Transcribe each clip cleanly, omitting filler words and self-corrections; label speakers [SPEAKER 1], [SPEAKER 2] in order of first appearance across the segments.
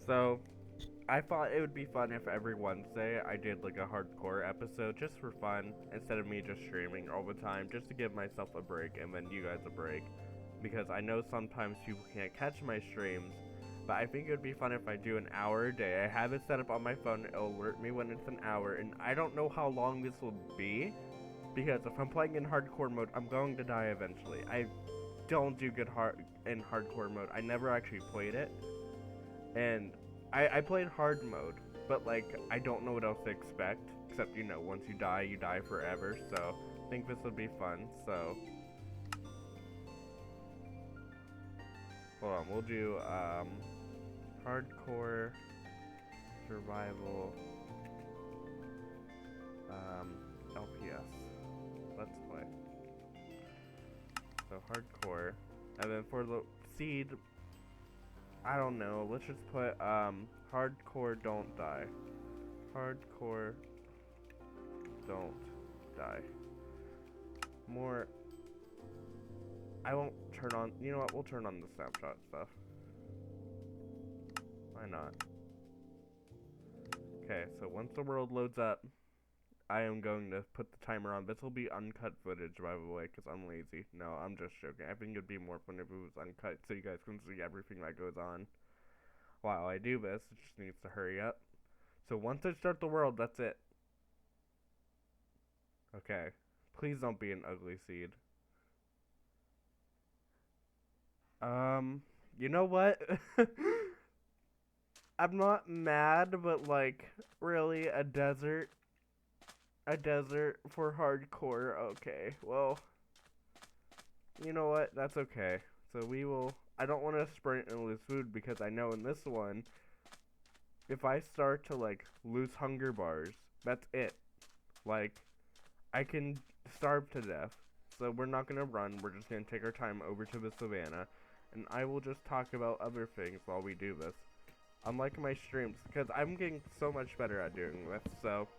[SPEAKER 1] So, I thought it would be fun if every Wednesday I did like a hardcore episode just for fun instead of me just streaming all the time, just to give myself a break and then you guys a break. Because I know sometimes people can't catch my streams, but I think it would be fun if I do an hour a day. I have it set up on my phone, it'll alert me when it's an hour, and I don't know how long this will be, because if I'm playing in hardcore mode, I'm going to die eventually. I don't do good in hardcore mode. I never actually played it, and I played hard mode, but like I don't know what else to expect. Except once you die forever. So I think this would be fun. So hold on, we'll do hardcore survival LPS. Let's play. So hardcore, and then for the seed, I don't know. Let's just put hardcore don't die. Hardcore don't die. More. I won't turn on. You know what? We'll turn on the snapshot stuff. Why not? Okay, so once the world loads up, I am going to put the timer on. This will be uncut footage, by the way, because I'm lazy. No, I'm just joking. I think it'd be more fun if it was uncut, so you guys can see everything that goes on. While I do this, it just needs to hurry up. So once I start the world, that's it. Okay. Please don't be an ugly seed. You know what? I'm not mad, but like, really, a desert? A desert for hardcore? Okay, well, you know what? That's okay. So we will. I don't want to sprint and lose food because I know in this one, if I start to like lose hunger bars, that's it. Like, I can starve to death. So we're not gonna run. We're just gonna take our time over to the savannah, and I will just talk about other things while we do this. Unlike my streams, because I'm getting so much better at doing this. So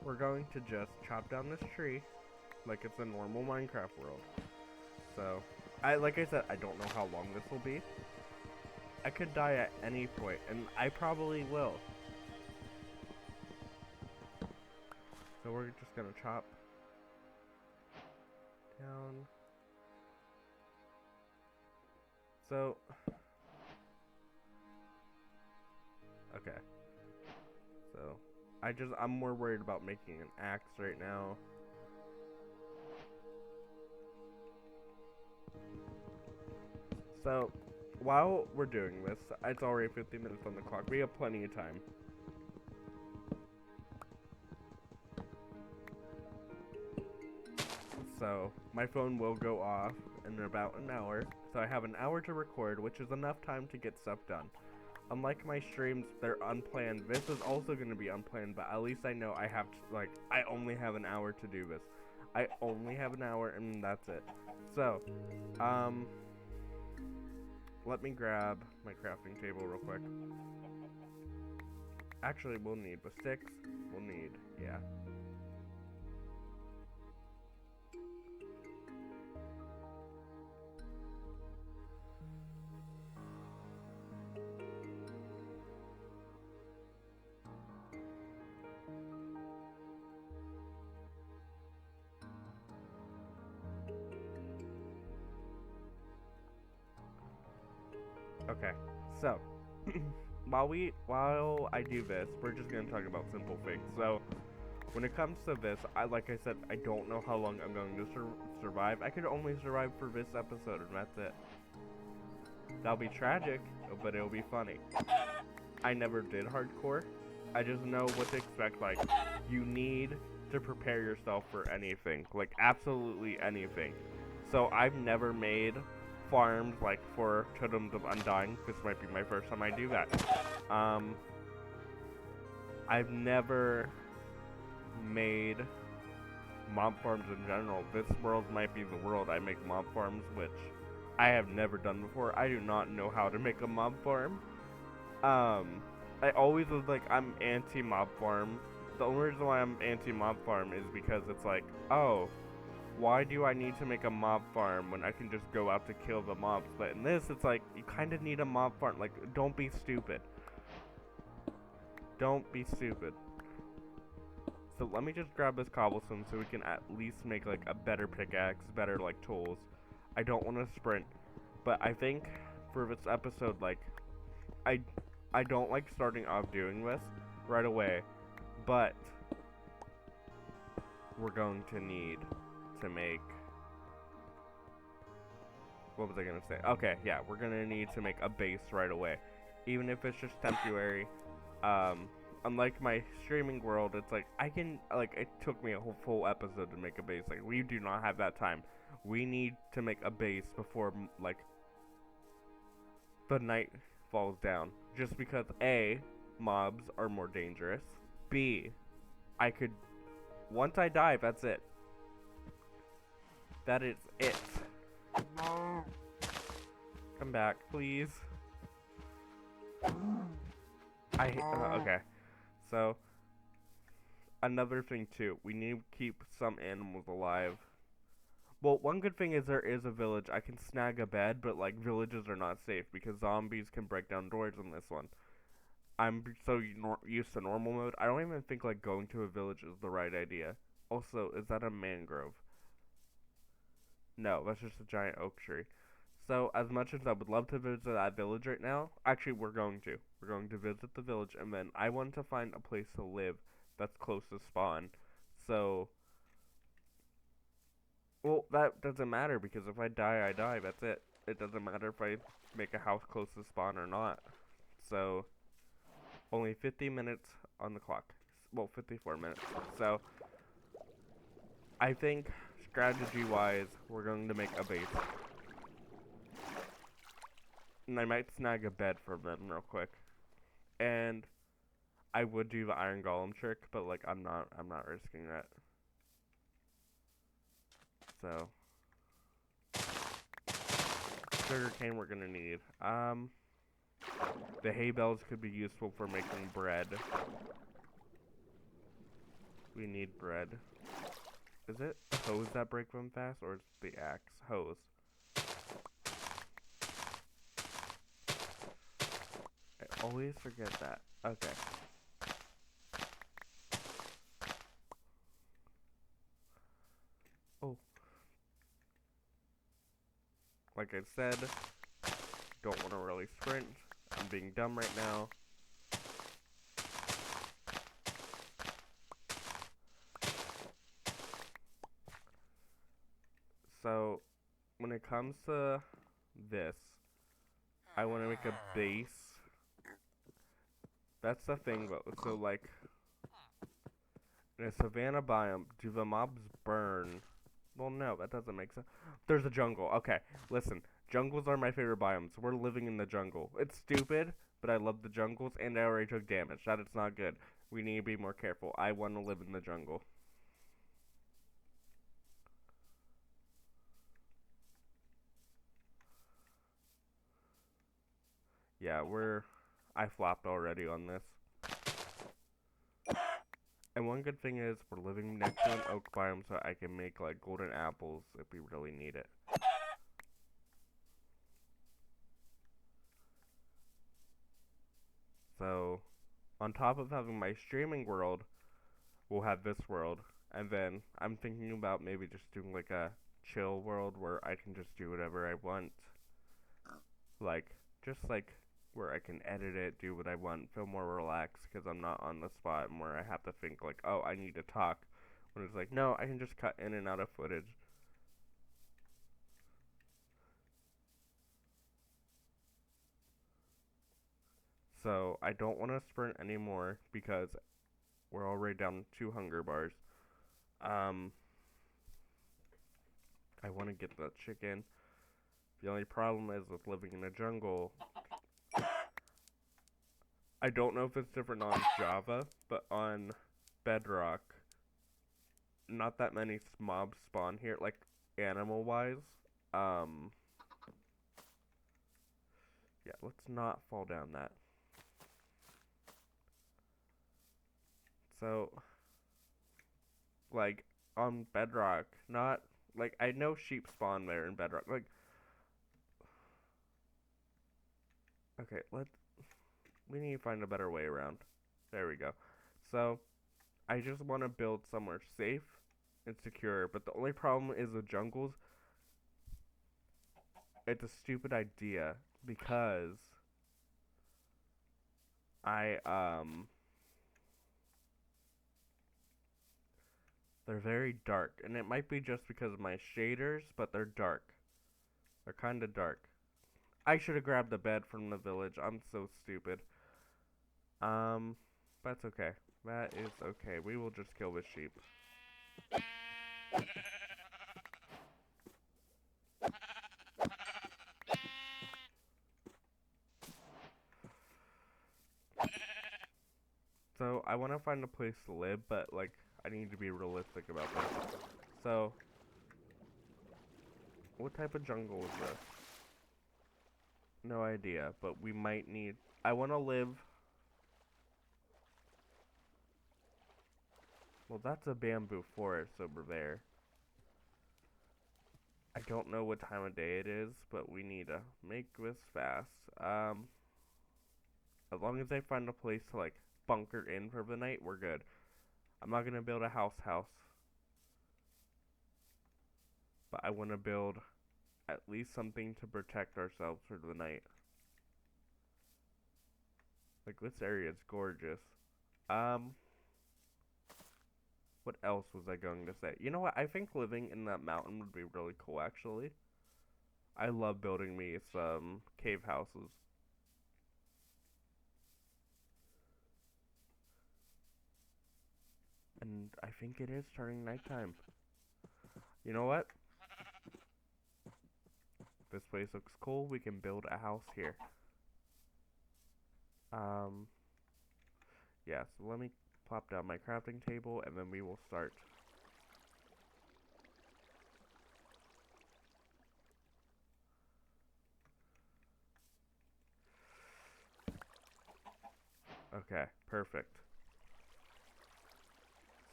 [SPEAKER 1] we're going to just chop down this tree like it's a normal Minecraft world. So, like I said, I don't know how long this will be. I could die at any point, and I probably will. So we're just gonna chop down. So, okay. So, I'm more worried about making an axe right now. So, while we're doing this, it's already 50 minutes on the clock. We have plenty of time. So, my phone will go off in about an hour. So I have an hour to record, which is enough time to get stuff done. Unlike my streams, they're unplanned. This is also going to be unplanned, but at least I know I have to, I only have an hour to do this. I only have an hour, and that's it. So, let me grab my crafting table real quick. Actually, we'll need the sticks. We'll need, yeah. Okay, so while I do this, we're just gonna talk about simple things. So when it comes to this, like I said, I don't know how long I'm going to survive. I could only survive for this episode, and that's it. That'll be tragic, but it'll be funny. I never did hardcore. I just know what to expect. Like, you need to prepare yourself for anything, like absolutely anything. So I've never made farms like for Totems of Undying. This might be my first time I do that. I've never made mob farms in general. This world might be the world I make mob farms, which I have never done before. I do not know how to make a mob farm. I always was like, I'm anti-mob farm. The only reason why I'm anti-mob farm is because it's like, oh, why do I need to make a mob farm when I can just go out to kill the mobs? But in this, it's like, you kind of need a mob farm. Like, don't be stupid. Don't be stupid. So let me just grab this cobblestone so we can at least make, like, a better pickaxe, better, like, tools. I don't want to sprint, but I think for this episode, like, I don't like starting off doing this right away, but we're going to need to make, what was I going to say? Okay, yeah, we're going to need to make a base right away, even if it's just temporary. Unlike my streaming world, it's like, I can, like, it took me a whole full episode to make a base. Like, we do not have that time. We need to make a base before, like, the night falls down. Just because, A, mobs are more dangerous. B, I could, once I die, that's it. That is it. Come back, please. Okay. So, another thing too, we need to keep some animals alive. Well, one good thing is there is a village. I can snag a bed, but like villages are not safe because zombies can break down doors in this one. I'm so used to normal mode, I don't even think like going to a village is the right idea. Also, is that a mangrove? No, that's just a giant oak tree. So, as much as I would love to visit that village right now, actually, we're going to. We're going to visit the village, and then I want to find a place to live that's close to spawn. So, well, that doesn't matter, because if I die, I die. That's it. It doesn't matter if I make a house close to spawn or not. So, only 50 minutes on the clock. Well, 54 minutes. So, I think, strategy-wise, we're going to make a base. And I might snag a bed for them real quick. And I would do the iron golem trick, but like I'm not risking that. So sugarcane we're gonna need. The hay bales could be useful for making bread. We need bread. Is it a hose that break them fast, or is it the axe? Hose. I always forget that. Okay. Oh. Like I said, don't want to really sprint. I'm being dumb right now. So, when it comes to this, I want to make a base. That's the thing, but so like, in a savanna biome, do the mobs burn? Well, no, that doesn't make sense. There's a jungle. Okay, listen. Jungles are my favorite biomes. We're living in the jungle. It's stupid, but I love the jungles, and I already took damage. That is not good. We need to be more careful. I want to live in the jungle. Yeah, I flopped already on this. And one good thing is we're living next to an oak biome, so I can make like golden apples if we really need it. So, on top of having my streaming world, we'll have this world. And then I'm thinking about maybe just doing like a chill world where I can just do whatever I want. Like, just like where I can edit it, do what I want, feel more relaxed because I'm not on the spot and where I have to think like, oh, I need to talk. When it's like, no, I can just cut in and out of footage. So I don't want to sprint anymore because we're already down 2 hunger bars. I want to get the chicken. The only problem is with living in a jungle. I don't know if it's different on Java, but on Bedrock, not that many mobs spawn here, like animal-wise. Yeah, let's not fall down that. So, like, on Bedrock, not Like, I know sheep spawn there in Bedrock. Like, okay, we need to find a better way around. There we go. So, I just want to build somewhere safe and secure, but the only problem is the jungles. It's a stupid idea because I, they're very dark, and it might be just because of my shaders, but they're dark. They're kind of dark. I should have grabbed the bed from the village. I'm so stupid. That's okay. That is okay. We will just kill this sheep. So, I want to find a place to live, but, like, I need to be realistic about this. So, what type of jungle is this? No idea, but we might need... I want to live... Well, that's a bamboo forest over there. I don't know what time of day it is, but we need to make this fast. As long as I find a place to, like, bunker in for the night, we're good. I'm not gonna build a house, but I want to build at least something to protect ourselves for the night. Like, this area is gorgeous. What else was I going to say? You know what? I think living in that mountain would be really cool, actually. I love building me some cave houses. And I think it is turning nighttime. You know what? This place looks cool. We can build a house here. Yeah, so let me plop down my crafting table and then we will start. Okay, perfect.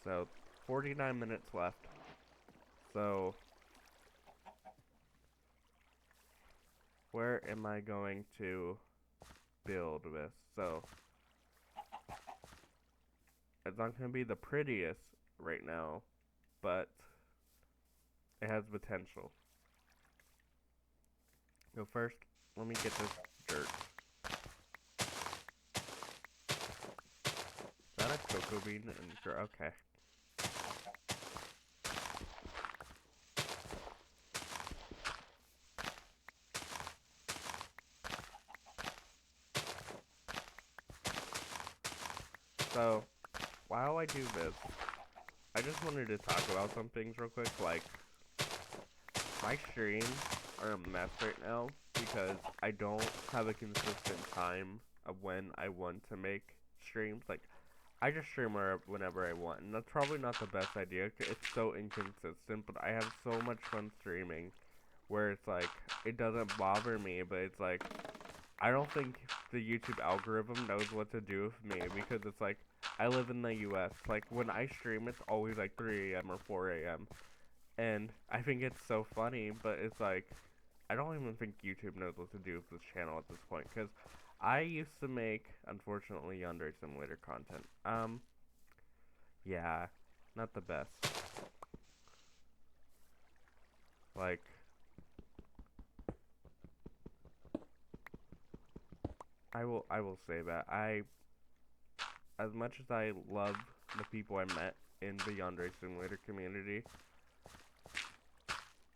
[SPEAKER 1] So, 49 minutes left. So, where am I going to build this? So, it's not going to be the prettiest right now, but it has potential. So first, let me get this dirt. Is that a cocoa bean? Okay. So, while I do this, I just wanted to talk about some things real quick. Like, my streams are a mess right now because I don't have a consistent time of when I want to make streams. Like, I just stream whenever I want, and that's probably not the best idea. It's so inconsistent, but I have so much fun streaming where it's like, it doesn't bother me, but it's like, I don't think the YouTube algorithm knows what to do with me because it's like, I live in the US. Like, when I stream, it's always like 3 a.m. or 4 a.m. And I think it's so funny, but it's like, I don't even think YouTube knows what to do with this channel at this point, because I used to make, unfortunately, Yandere Simulator content. Yeah, not the best. Like, I will say that as much as I love the people I met in the Yandere Simulator community,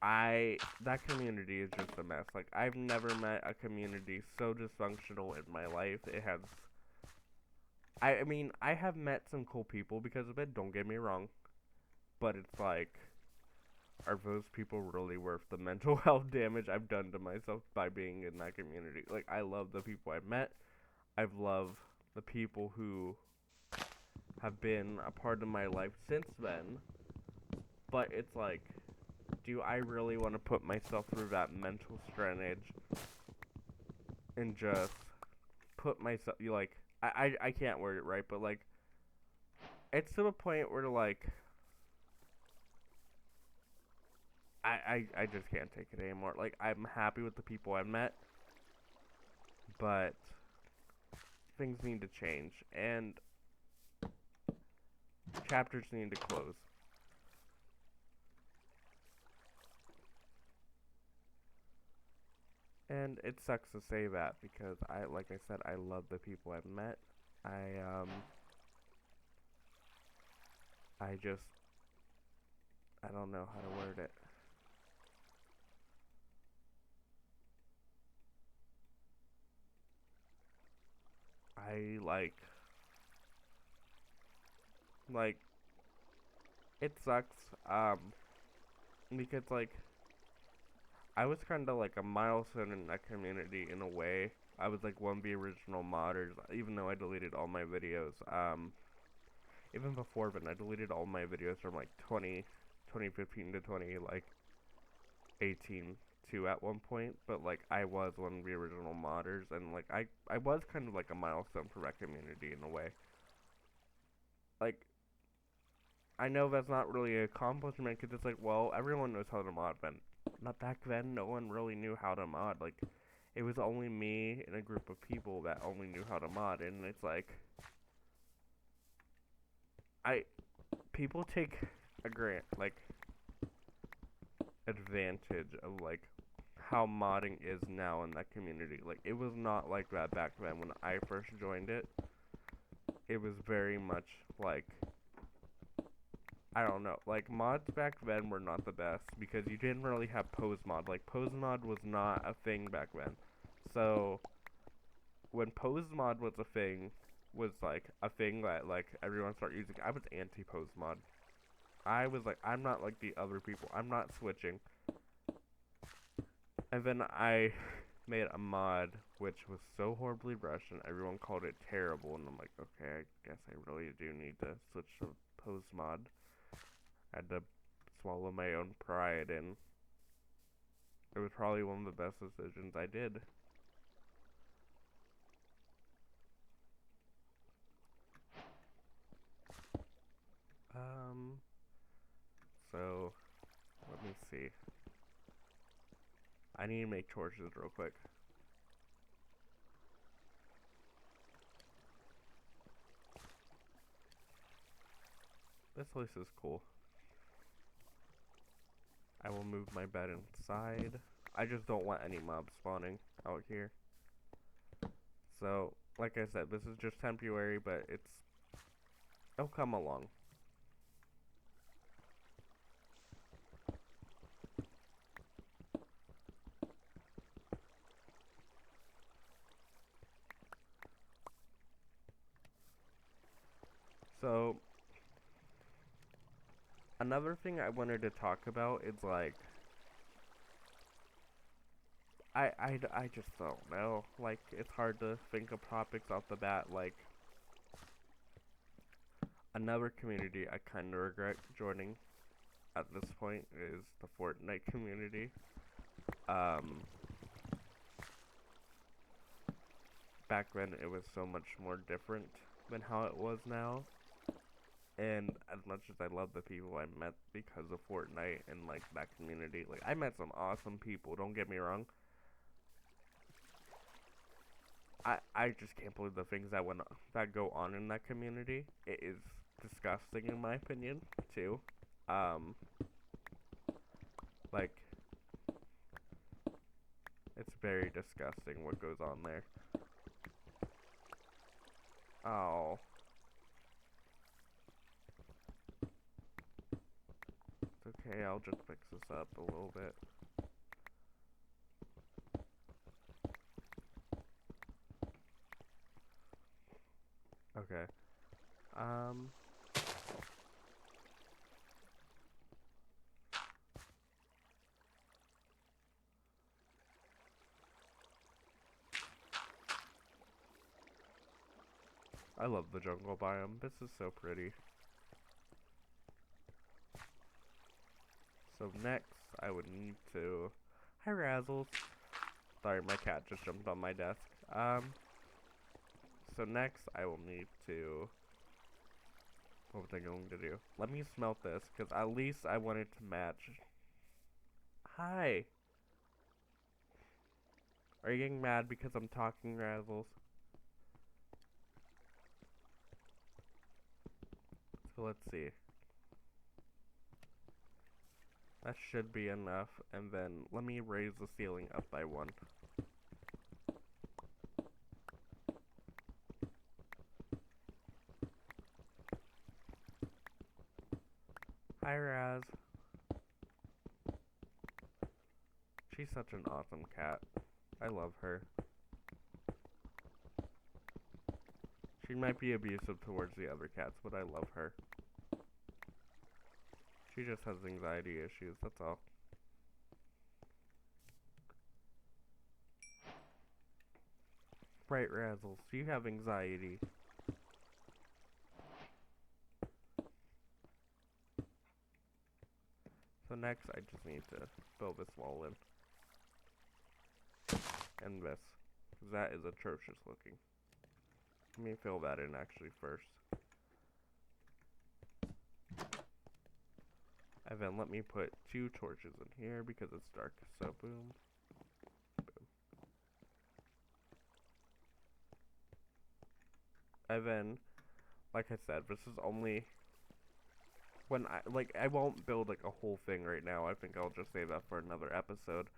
[SPEAKER 1] that community is just a mess. Like, I've never met a community so dysfunctional in my life. I mean, I have met some cool people because of it, don't get me wrong, but it's like, are those people really worth the mental health damage I've done to myself by being in that community? Like, I love the people I've met. I've loved the people who have been a part of my life since then, but it's like, do I really want to put myself through that mental strainage and just put myself, like, I can't word it right, but like, it's to a point where like, I just can't take it anymore. Like, I'm happy with the people I've met, but things need to change, and chapters need to close. And it sucks to say that because like I said, I love the people I've met. I, um, I just, I don't know how to word it. I like, it sucks, because like, I was kind of like a milestone in that community in a way. I was like one of the original modders, even though I deleted all my videos. Even before then, I deleted all my videos from like 2015 to 18 too at one point. But like, I was one of the original modders, and like, I was kind of like a milestone for that community in a way. Like, I know that's not really an accomplishment because it's like, well, everyone knows how to mod, but not back then. No one really knew how to mod. Like, it was only me and a group of people that only knew how to mod, and it's like, I people take a grant like advantage of like how modding is now in that community. Like, it was not like that back then when I first joined it. It was very much like, I don't know, like, mods back then were not the best because you didn't really have pose mod. Like, pose mod was not a thing back then. So when pose mod was a thing, was like a thing that like everyone started using, I was anti pose mod. I was like, I'm not like the other people. I'm not switching. And then I made a mod which was so horribly rushed and everyone called it terrible, and I'm like, okay, I guess I really do need to switch to pose mod. I had to swallow my own pride, and it was probably one of the best decisions I did. Um, so let me see. I need to make torches real quick. This place is cool. I will move my bed inside. I just don't want any mobs spawning out here. So, like I said, this is just temporary, but it'll come along. So, another thing I wanted to talk about is like, I just don't know. Like, it's hard to think of topics off the bat. Like, another community I kind of regret joining at this point is the Fortnite community. Um, Back then it was so much more different than how it was now. And as much as I love the people I met because of Fortnite and like that community, like I met some awesome people, don't get me wrong. I just can't believe the things that go on in that community. It is disgusting in my opinion, too. Um like, it's very disgusting what goes on there. Oh, it's okay, I'll just fix this up a little bit. Okay. Um I love the jungle biome. This is so pretty. So next, I would need to... Hi, Razzles. Sorry, my cat just jumped on my desk. So next, I will need to... What was I going to do? Let me smelt this, because at least I want it to match Hi. Are you getting mad because I'm talking, Razzles? So let's see. That should be enough, and then let me raise the ceiling up by one. Hi, Raz. She's such an awesome cat. I love her. She might be abusive towards the other cats, but I love her. She just has anxiety issues, that's all. Right, Razzles, you have anxiety. So next, I just need to fill this wall in. And this. Because that is atrocious looking. Let me fill that in actually first. And then let me put 2 torches in here because it's dark. So boom. Boom. And then, like I said, this is only when I won't build like a whole thing right now. I think I'll just save that for another episode.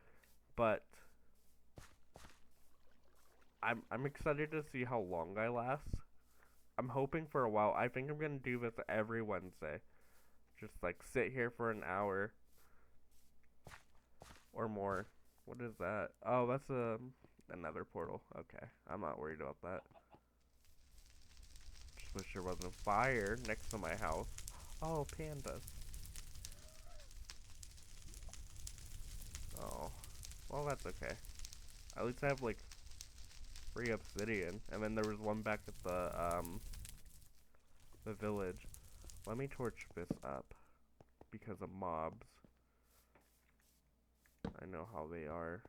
[SPEAKER 1] But I'm excited to see how long I last. I'm hoping for a while. I think I'm gonna do this every Wednesday. Just like sit here for an hour or more. What is that? Oh, that's another portal. Okay, I'm not worried about that. Just wish there wasn't a fire next to my house. Oh, pandas. Oh, well that's okay. At least I have like 3 obsidian, and then there was one back at the village. Let me torch this up because of mobs. I know how they are.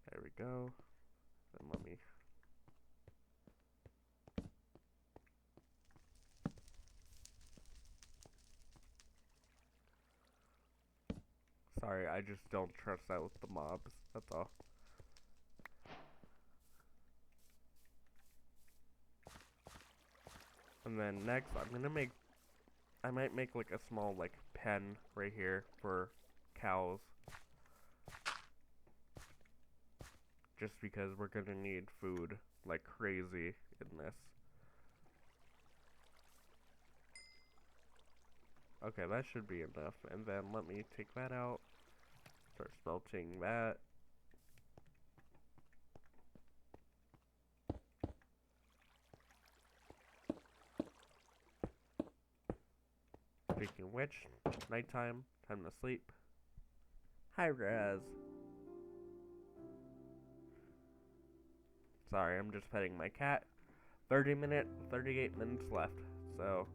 [SPEAKER 1] There we go. Then let me. Sorry, I just don't trust that with the mobs. That's all. And then next, I might make like a small like pen right here for cows. Just because we're gonna need food like crazy in this. Okay, that should be enough. And then let me take that out. Start smelting that. Speaking of which, nighttime, time to sleep. Hi, Raz. Sorry, I'm just petting my cat. 38 minutes left, so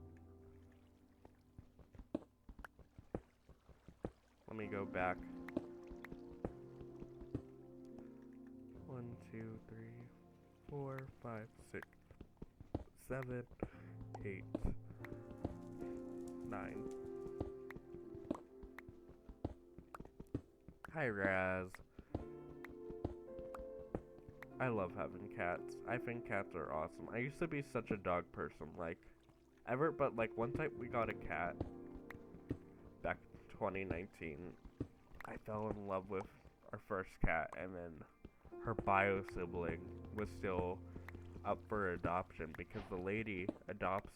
[SPEAKER 1] let me go back. 1, 2, 3, 4, 5, 6, 7, 8, 9. Hi, Raz. I love having cats. I think cats are awesome. I used to be such a dog person, but one time we got a cat back in 2019. I fell in love with our first cat, and then her bio sibling was still up for adoption because the lady adopts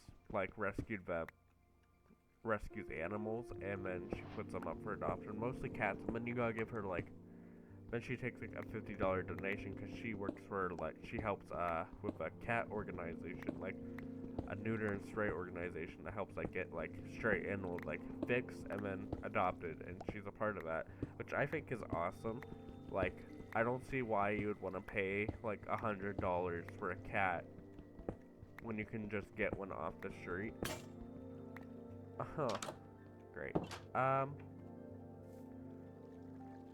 [SPEAKER 1] rescues animals, and then she puts them up for adoption, mostly cats, and then you gotta give her then she takes like a $50 donation because she works for she helps with a cat organization, like a neuter and stray organization that helps get stray animals fixed and then adopted, and she's a part of that, which I think is awesome. I don't see why you would want to pay $100 for a cat when you can just get one off the street. Great.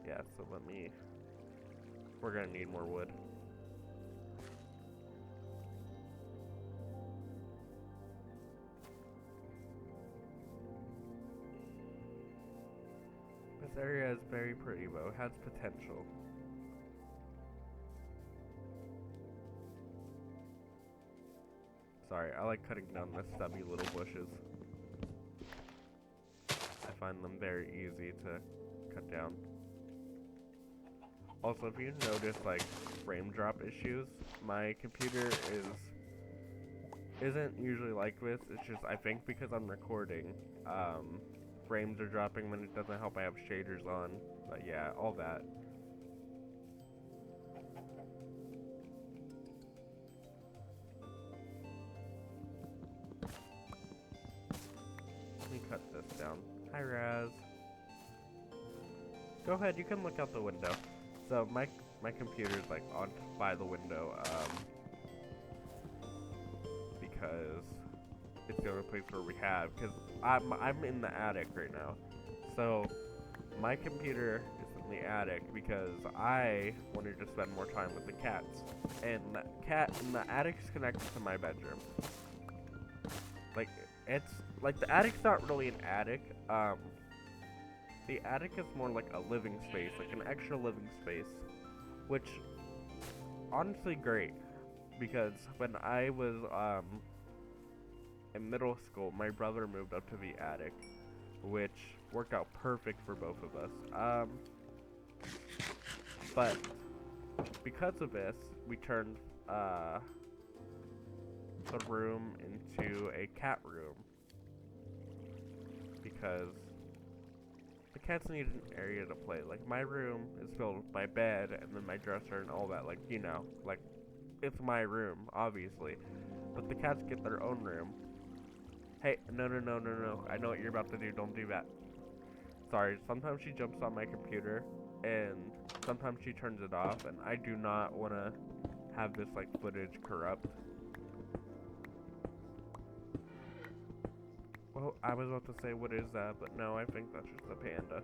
[SPEAKER 1] Yeah, so we're gonna need more wood. area is very pretty though. It has potential. Sorry, I like cutting down the stubby little bushes. I find them very easy to cut down. Also, if you notice like frame drop issues, my computer isn't usually like this. It's just I think because I'm recording, frames are dropping when it doesn't help I have shaders on. But yeah, all that. Let me cut this down. Hi, Raz. Go ahead, you can look out the window. So my computer's like on by the window, because it's the only place where we have. Cause I'm in the attic right now, so my computer is in the attic because I wanted to spend more time with the cats, and the attic's connected to my bedroom. Like it's like the attic's not really an attic. The attic is more like a living space, like an extra living space, which honestly great because when I was in middle school, my brother moved up to the attic, which worked out perfect for both of us. But because of this, we turned the room into a cat room because the cats need an area to play. Like, my room is filled with my bed and then my dresser and all that. Like, you know, like, it's my room, obviously. But the cats get their own room. Hey, no. I know what you're about to do. Don't do that. Sorry, sometimes she jumps on my computer and sometimes she turns it off. And I do not want to have this, like, footage corrupt. Well, I was about to say, what is that? But no, I think that's just a panda.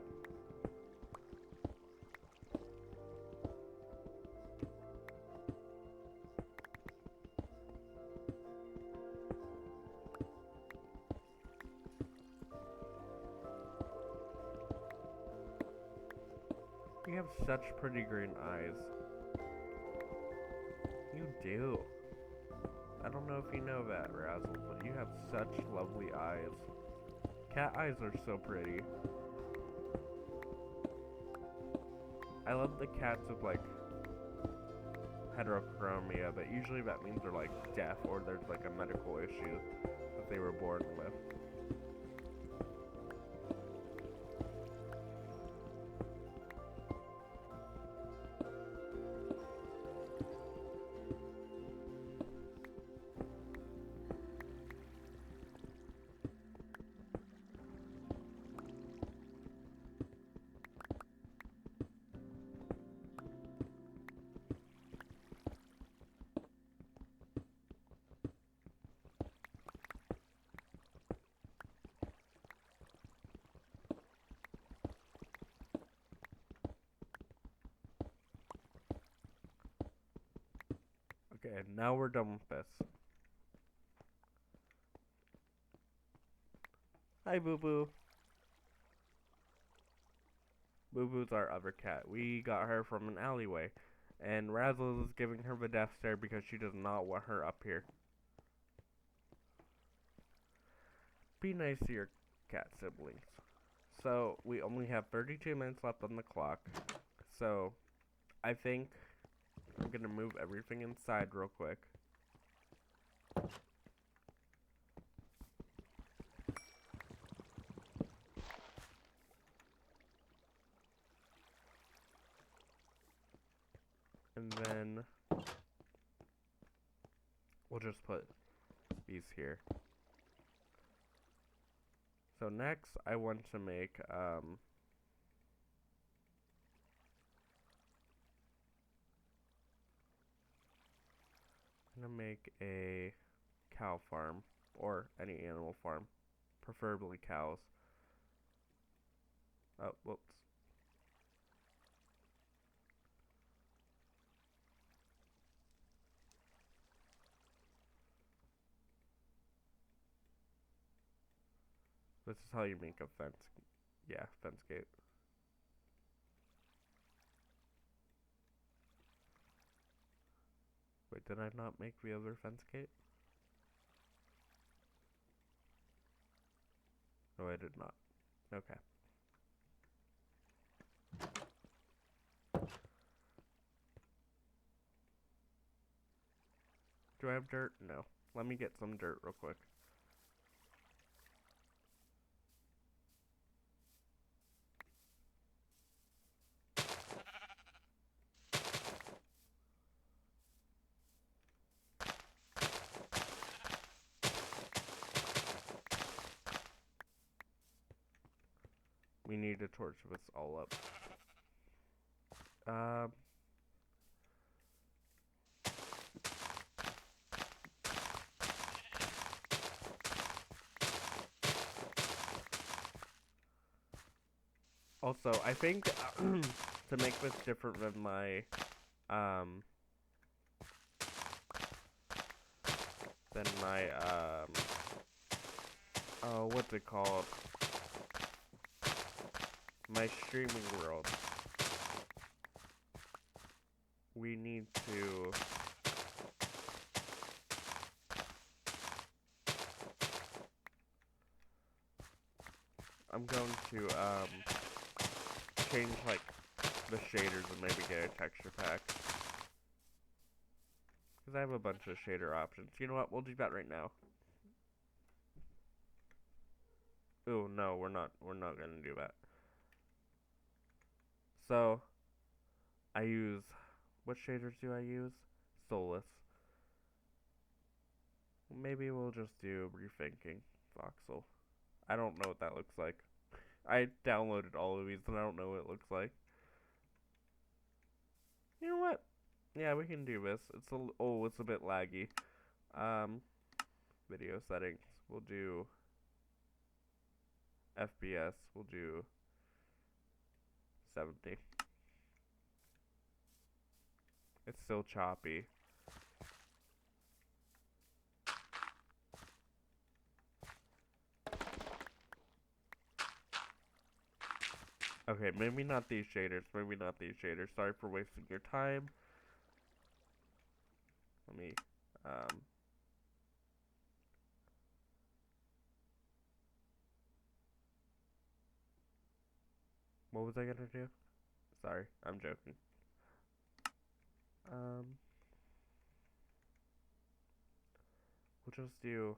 [SPEAKER 1] You have such pretty green eyes. You do. I don't know if you know that, Razzle, but you have such lovely eyes. Cat eyes are so pretty. I love the cats with, like, heterochromia, but usually that means they're, like, deaf or there's, like, a medical issue that they were born with. Okay, now we're done with this. Hi, Boo Boo. Boo Boo's our other cat. We got her from an alleyway. And Razzle is giving her the death stare because she does not want her up here. Be nice to your cat siblings. So, we only have 32 minutes left on the clock. So, I think I'm gonna move everything inside real quick. And then we'll just put these here. So next I want to make I'm gonna make a cow farm or any animal farm, preferably cows. Oh, whoops. This is how you make a fence. Yeah, fence gate. did I not make the other fence gate? No, I did not. Okay. Do I have dirt? No. Let me get some dirt real quick. We need to torch this all up. Also, I think to make this different than my oh, what's it called? My streaming world. We need to I'm going to change like the shaders and maybe get a texture pack. Cause I have a bunch of shader options. You know what? We'll do that right now. Ooh, no, we're not gonna do that. So I use what shaders do I use? Solus. Maybe we'll just do rethinking voxel. I don't know what that looks like. I downloaded all of these and I don't know what it looks like. You know what? Yeah, we can do this. It's a bit laggy. Video settings. We'll do FPS. We'll do 70. It's still choppy. Okay, maybe not these shaders. Maybe not these shaders. Sorry for wasting your time. Let me, what was I gonna do? Sorry, I'm joking. We'll just do...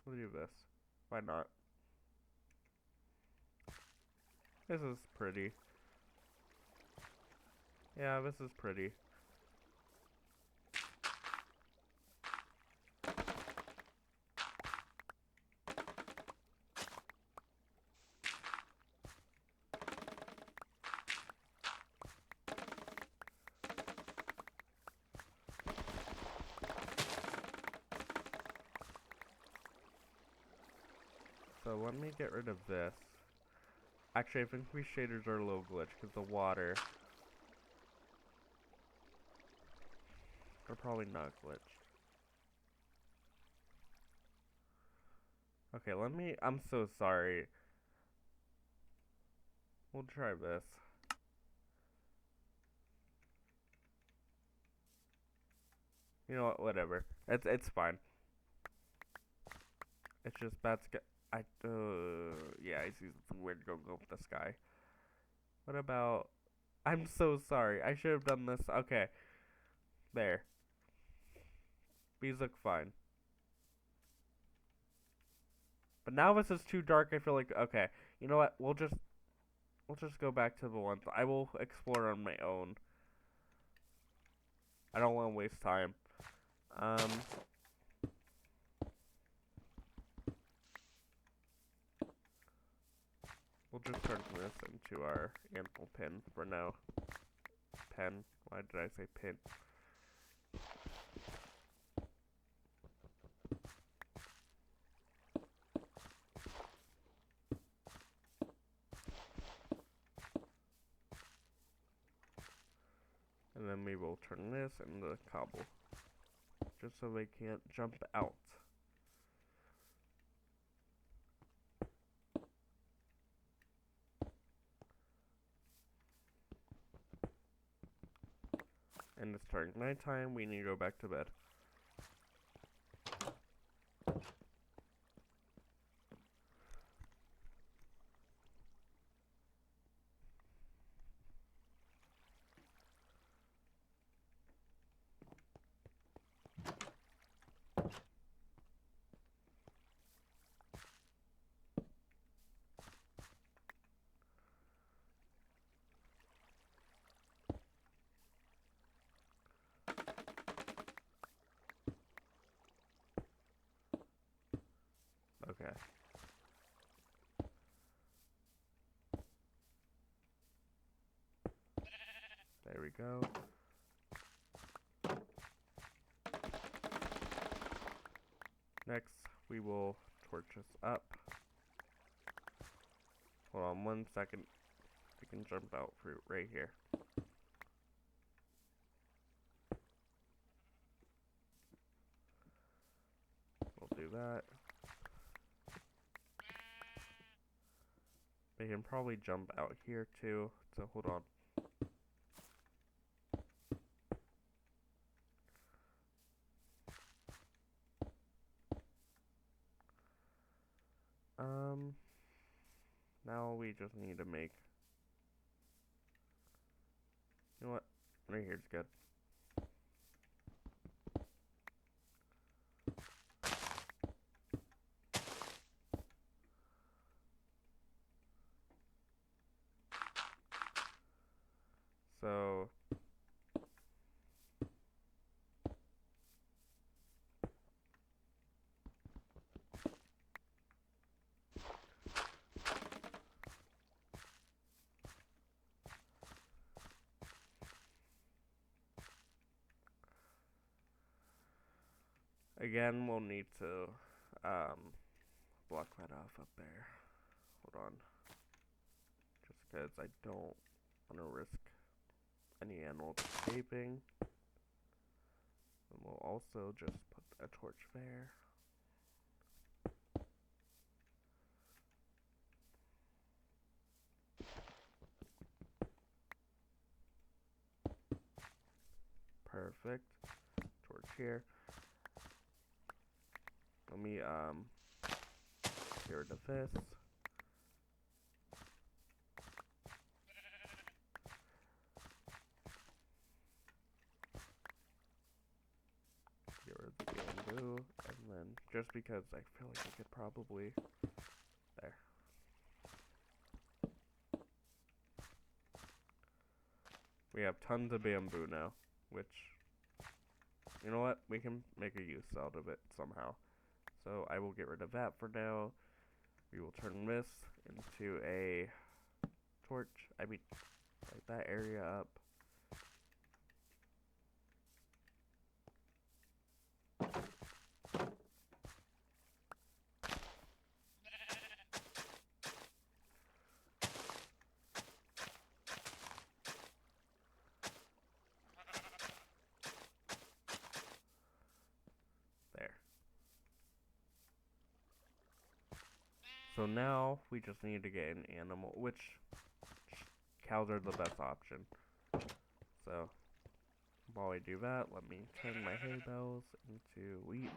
[SPEAKER 1] We'll do this. Why not? This is pretty. Yeah, this is pretty. So let me get rid of this. Actually, I think these shaders are a little glitched because the water. They're probably not glitched. Okay, I'm so sorry. We'll try this. You know what? Whatever. It's fine. It's just that's yeah, I see something weird going on with the sky. What about? I'm so sorry. I should have done this. Okay, there. These look fine. But now this is too dark. I feel like okay. You know what? We'll just go back to the ones I will explore on my own. I don't want to waste time. We'll just turn this into our animal pin for now. Pen. Why did I say pin? And then we will turn this into cobble. Just so they can't jump out. And it's turning nighttime, we need to go back to bed. Okay. There we go. Next, we will torch this up. Hold on 1 second. I can jump out for right here. We'll do that. They can probably jump out here too, so hold on. Now we just need to make, you know what, right here's good. So, again, we'll need to block that off up there. Hold on. Just because I don't want to risk any animal escaping. And we'll also just put a torch there. Perfect. Torch here. Let me get rid of this. Get rid of the bamboo, and then just because I feel like I could probably there. We have tons of bamboo now, which, you know what, we can make a use out of it somehow. So I will get rid of that for now. We will turn this into a torch. I mean, light that area up. There. So now we just need to get an animal, which cows are the best option. So while I do that, let me turn my hay bales into wheat.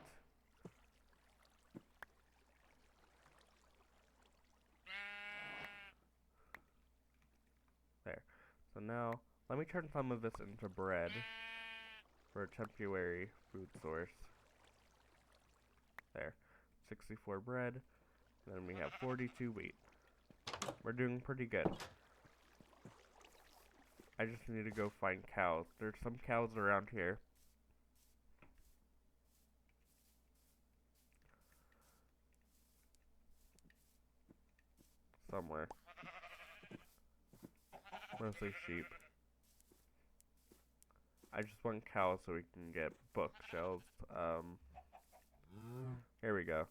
[SPEAKER 1] There. So now, let me turn some of this into bread for a temporary food source. There. 64 bread. And then we have 42 wheat. We're doing pretty good. I just need to go find cows. There's some cows around here. Somewhere. Mostly sheep. I just want cows so we can get bookshelves. Here we go.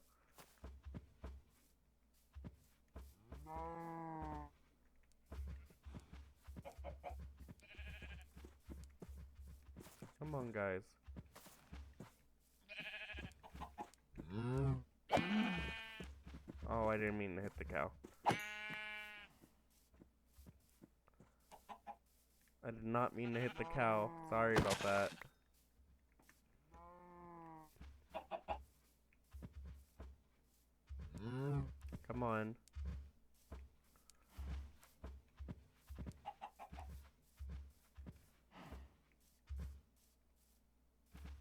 [SPEAKER 1] Come on, guys. Oh, I didn't mean to hit the cow. I did not mean to hit the cow. Sorry about that. Come on.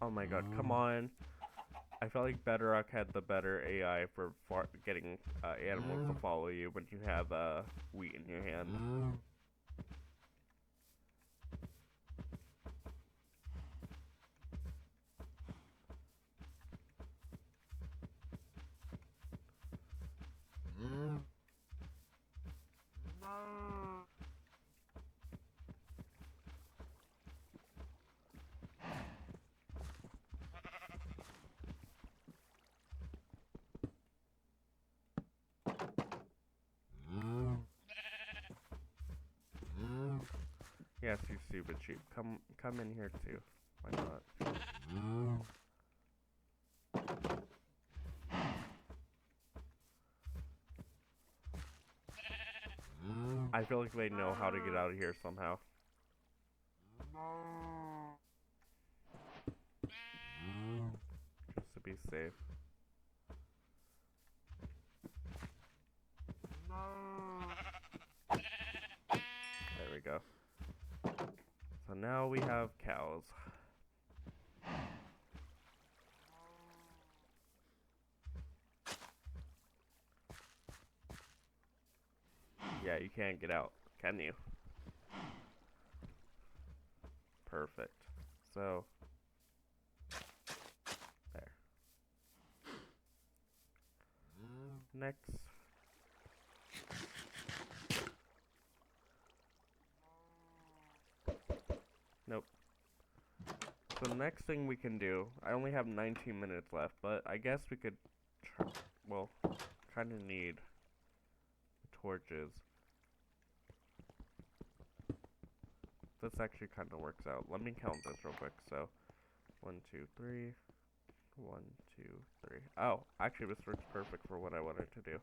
[SPEAKER 1] Oh my god, come on. I felt like Bedrock had the better AI for getting animals to follow you when you have wheat in your hand. Yes, you stupid sheep. Come in here too. Why not? I feel like they know how to get out of here somehow. Just to be safe. There we go. So now we have cows. Yeah, you can't get out, can you? Perfect. So, there. Next. Nope. So the next thing we can do, I only have 19 minutes left, but I guess we could, well, kind of need torches. This actually kind of works out. Let me count this real quick. So, 1, 2, 3. 1, 2, 3. Oh, actually this works perfect for what I wanted to do.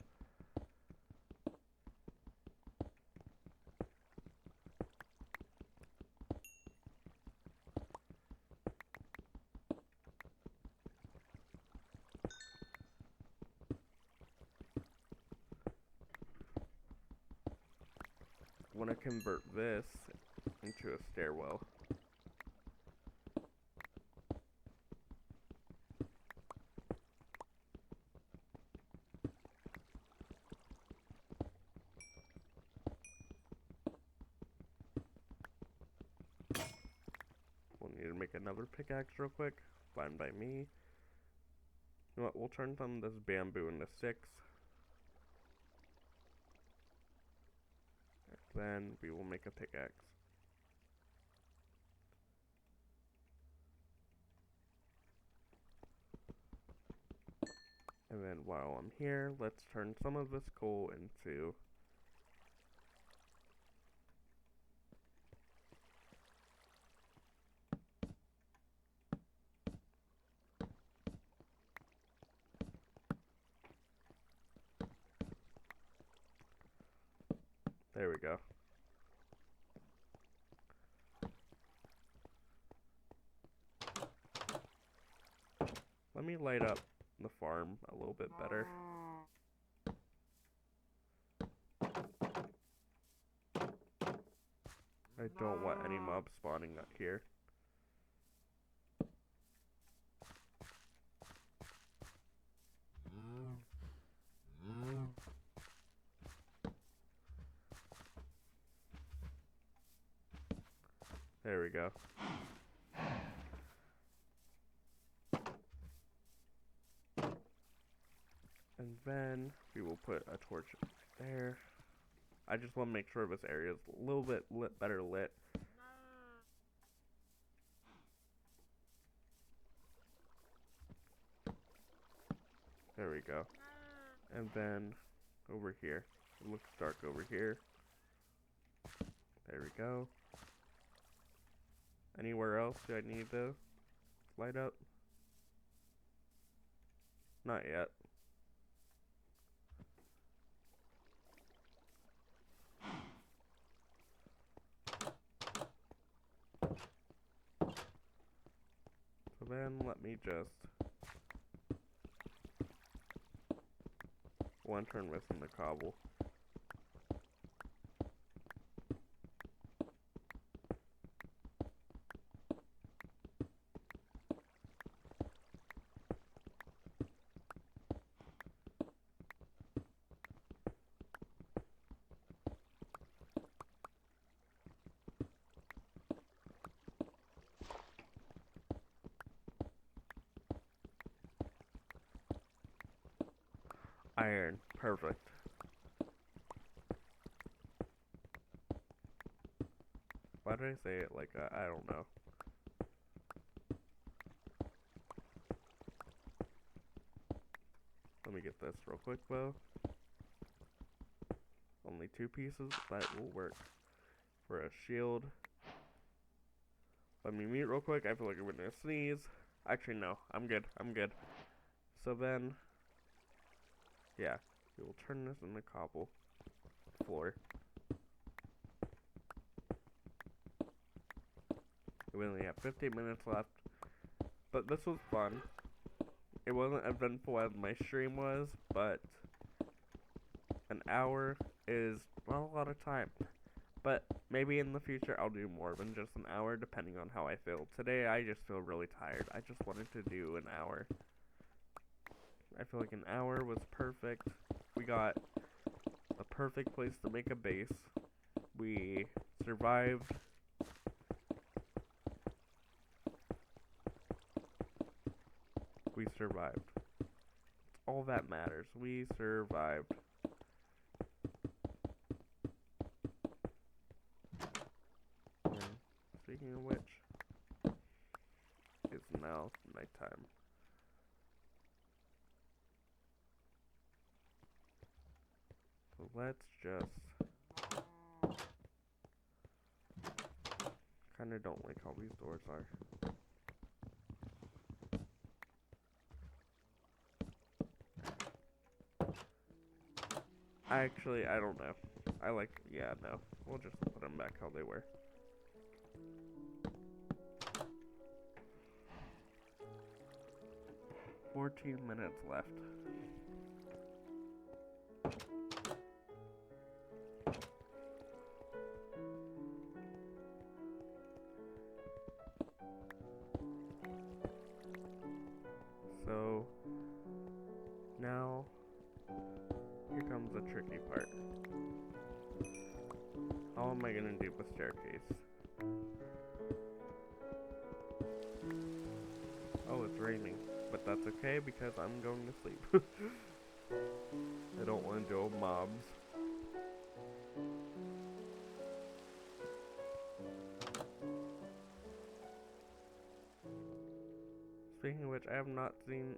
[SPEAKER 1] I want to convert this into a stairwell. We'll need to make another pickaxe real quick. Fine by me. You know what, we'll turn some of this bamboo into sticks. Then we will make a pickaxe. And then while I'm here, let's turn some of this coal into there we go. Let me light up the farm a little bit better. I don't want any mobs spawning up here. There we go. And then we will put a torch there. I just want to make sure this area is a little bit better lit. There we go. And then over here. It looks dark over here. There we go. Anywhere else do I need to light up? Not yet. let me just... One turn missing the cobble. Iron. Perfect. Why did I say it like that? I don't know. Let me get this real quick, though. Only 2 pieces. That will work for a shield. Let me mute real quick. I feel like I'm gonna sneeze. Actually, no. I'm good. I'm good. So then... Yeah, we will turn this into cobble floor. We only have 15 minutes left, but this was fun. It wasn't eventful as my stream was, but an hour is not a lot of time. But maybe in the future I'll do more than just an hour, depending on how I feel. Today I just feel really tired. I just wanted to do an hour. I feel like an hour was perfect. We got a perfect place to make a base. We survived. We survived. It's all that matters. We survived. And speaking of which, it's now nighttime. So let's just... Kinda don't like how these doors are. Actually, I don't know. Yeah, no. We'll just put them back how they were. "14 minutes left. So, now, here comes the tricky part. How am I gonna do the staircase? Oh, it's raining. But that's okay because I'm going to sleep. I don't want to deal with mobs. Speaking of which, I have not seen...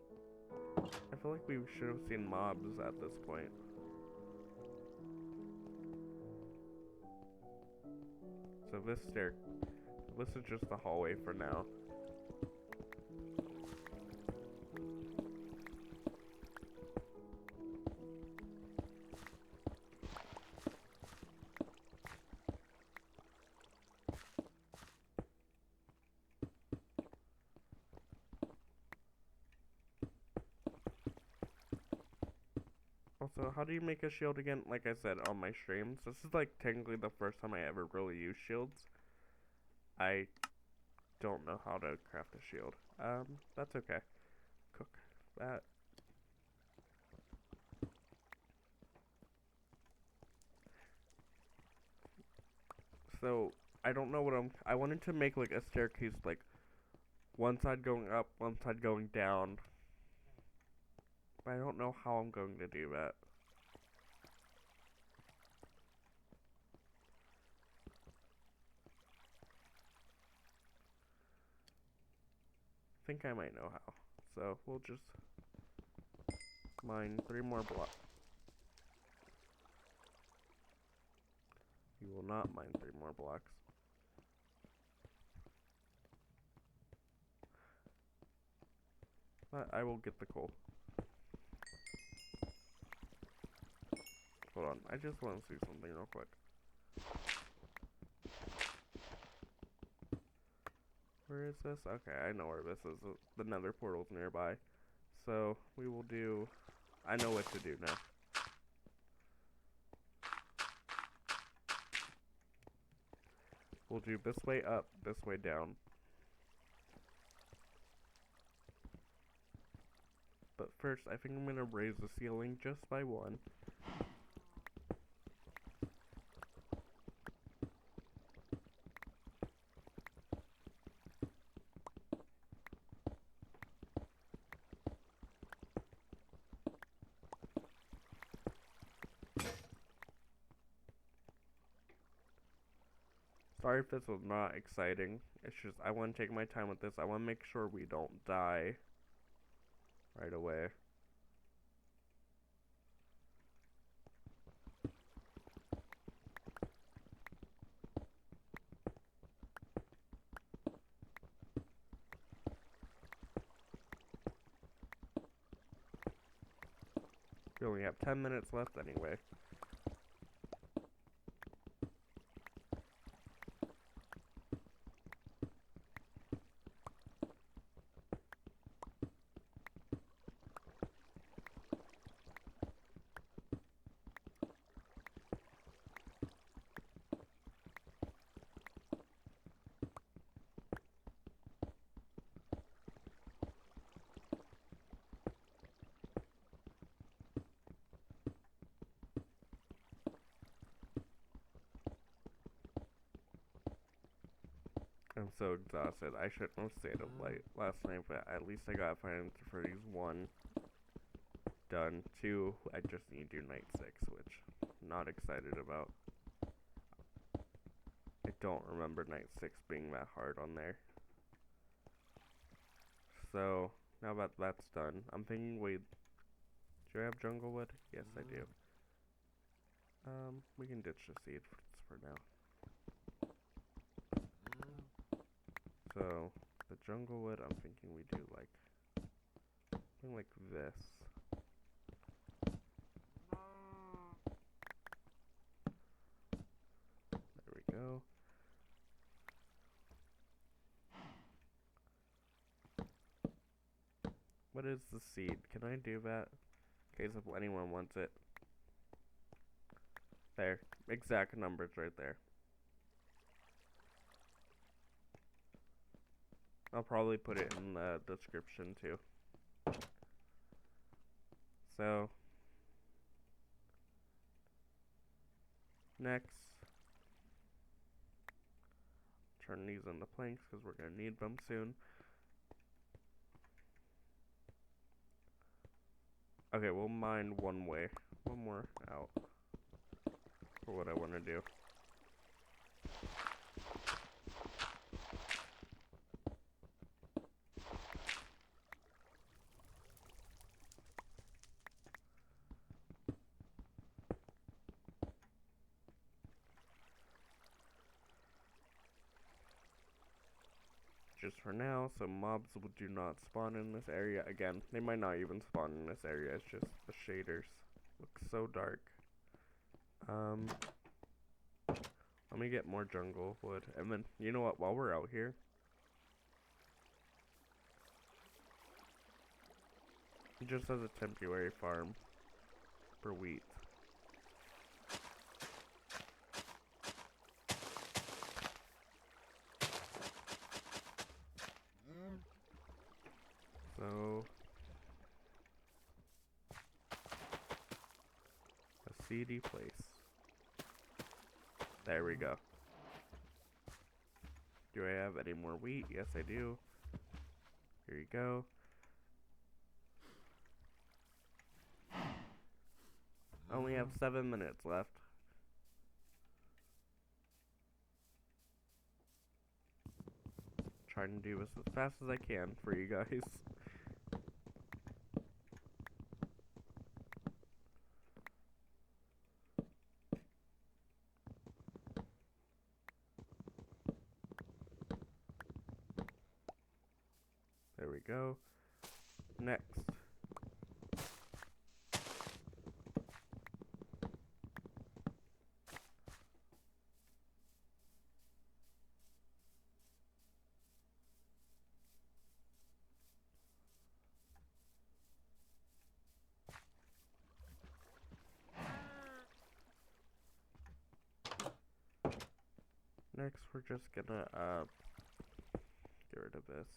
[SPEAKER 1] I feel like we should have seen mobs at this point. So this is just the hallway for now. Also, how do you make a shield again? Like I said on my streams, this is like technically the first time I ever really used shields. I don't know how to craft a shield. That's okay. Cook that. So, I don't know what I wanted to make like a staircase, like one side going up, one side going down. But I don't know how I'm going to do that. I think I might know how. So, we'll just mine 3 more blocks. You will not mine 3 more blocks. But I will get the coal. Hold on, I just want to see something real quick. Where is this? Okay, I know where this is. The nether portal's nearby. So, we will do... I know what to do now. We'll do this way up, this way down. But first, I think I'm gonna raise the ceiling just by one. Sorry if this was not exciting. It's just, I want to take my time with this. I want to make sure we don't die right away. We only have 10 minutes left anyway. I'm so exhausted. I shouldn't have stayed up late last night, but at least I got Five Nights at Freddy's 1 done. 2, I just need to do Night 6, which I'm not excited about. I don't remember Night 6 being that hard on there. So, now that that's done, I'm thinking, wait, do I have jungle wood? Yes, I do. We can ditch the seeds for now. So, the jungle wood, I'm thinking we do like, something like this. There we go. What is the seed? Can I do that? In case if anyone wants it. There. Exact numbers right there. I'll probably put it in the description too. So, next, turn these into planks because we're going to need them soon. Okay, we'll mine one way. One more out for what I want to do. Just for now, so mobs do not spawn in this area. Again, they might not even spawn in this area, it's just the shaders look so dark. Let me get more jungle wood, and then, you know what, while we're out here, just as a temporary farm for wheat. So, a seedy place. There we go. Do I have any more wheat? Yes, I do. Here you go. I only have 7 minutes left. Trying to do this as fast as I can for you guys. There we go. Next. Next, we're just gonna get rid of this.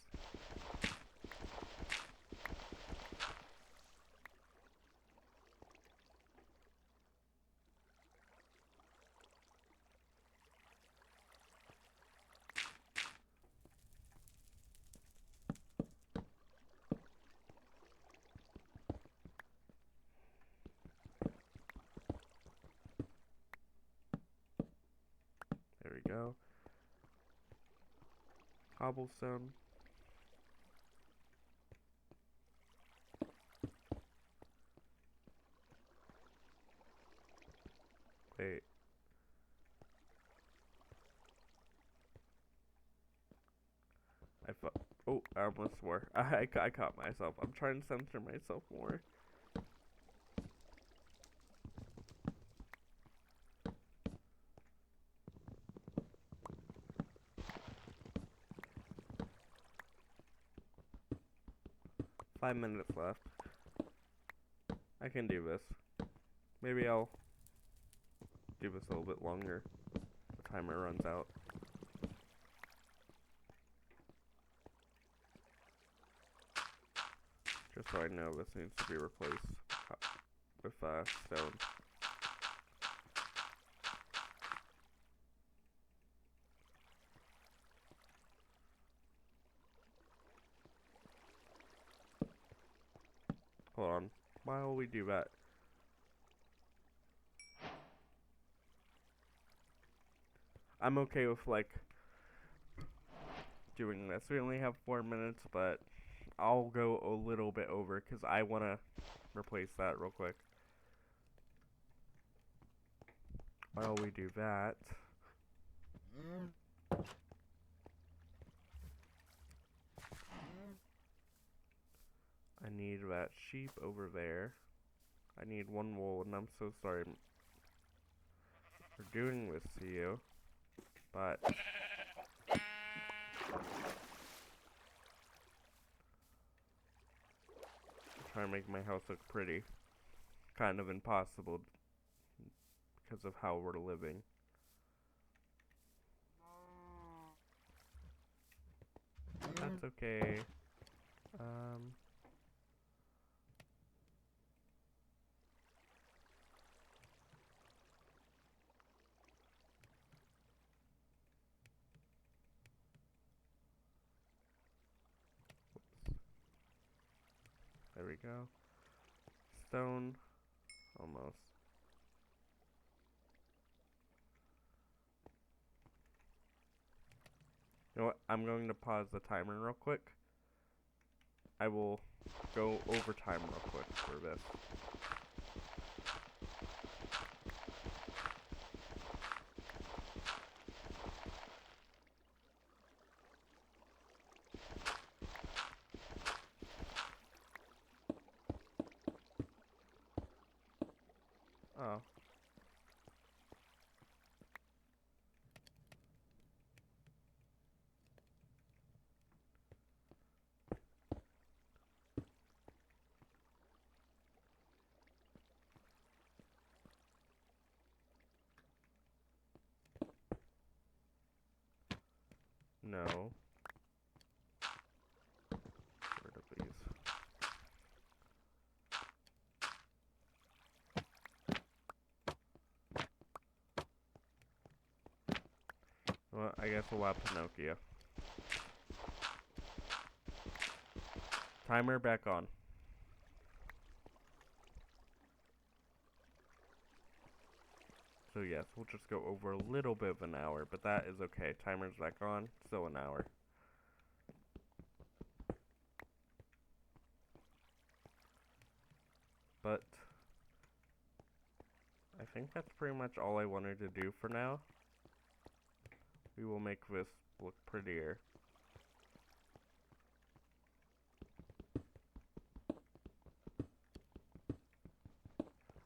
[SPEAKER 1] There we go. Cobblestone. Wait. Oh, I almost swore. I caught myself. I'm trying to censor myself more. Five minutes left. I can do this. Maybe I'll do this a little bit longer. The timer runs out. Just so I know this needs to be replaced with stone. Hold on. While we do that, I'm okay with like doing this. We only have 4 minutes, but I'll go a little bit over because I want to replace that real quick. While we do that, I need that sheep over there. I need one wool, and I'm so sorry for doing this to you, but trying to make my house look pretty. Kind of impossible because of how we're living. That's okay. There we go. Stone. Almost. You know what? I'm going to pause the timer real quick. I will go over time real quick for this. Oh. No. Get rid of these. Well, I guess we'll have Pinocchio. Timer back on. So yes, we'll just go over a little bit of an hour, but that is okay. Timer's back on, still an hour. But I think that's pretty much all I wanted to do for now. We will make this look prettier.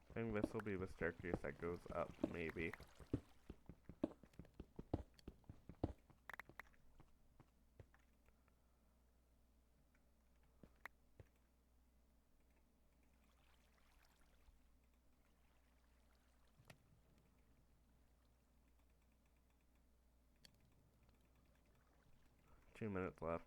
[SPEAKER 1] I think this will be the staircase that goes up, maybe. 2 minutes left.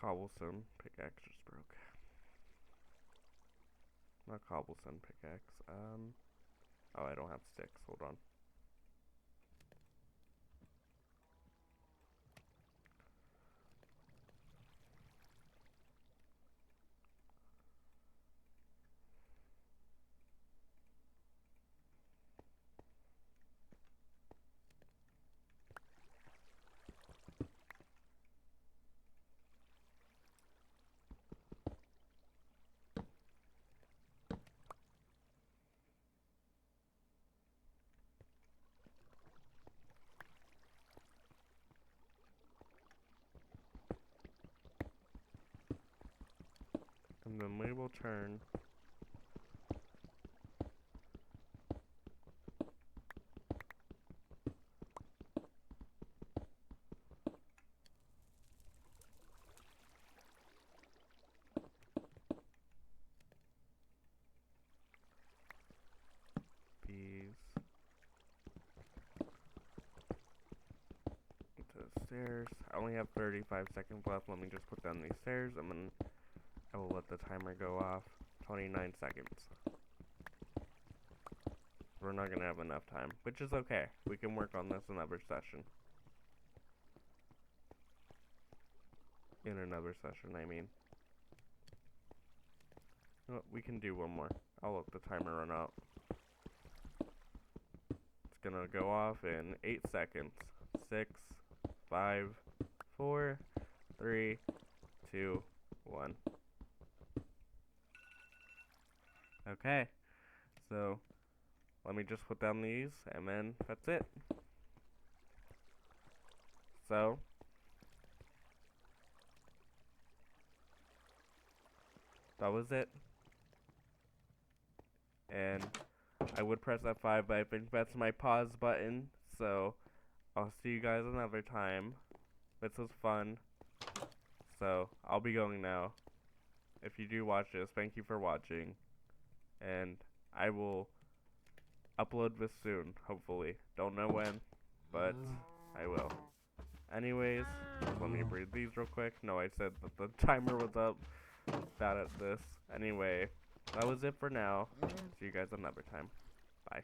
[SPEAKER 1] Cobblestone pickaxe just broke. Not cobblestone pickaxe. Oh, I don't have sticks. Hold on. And then we will turn these to the stairs. I only have 35 seconds left. Let me just put down these stairs and then I will let the timer go off. 29 seconds. We're not gonna have enough time, which is okay. We can work on this another session. In another session, I mean. No, we can do one more. I'll let the timer run out. It's gonna go off in 8 seconds. 6, 5, 4, 3, 2, 1. Okay. So, let me just put down these, and then that's it. So, that was it. And I would press F5, but I think that's my pause button. So, I'll see you guys another time. This was fun. So, I'll be going now. If you do watch this, thank you for watching. And I will upload this soon, hopefully. Don't know when, but I will. Anyways, let me read these real quick. No, I said that the timer was up. Bad at this. Anyway, that was it for now. See you guys another time. Bye.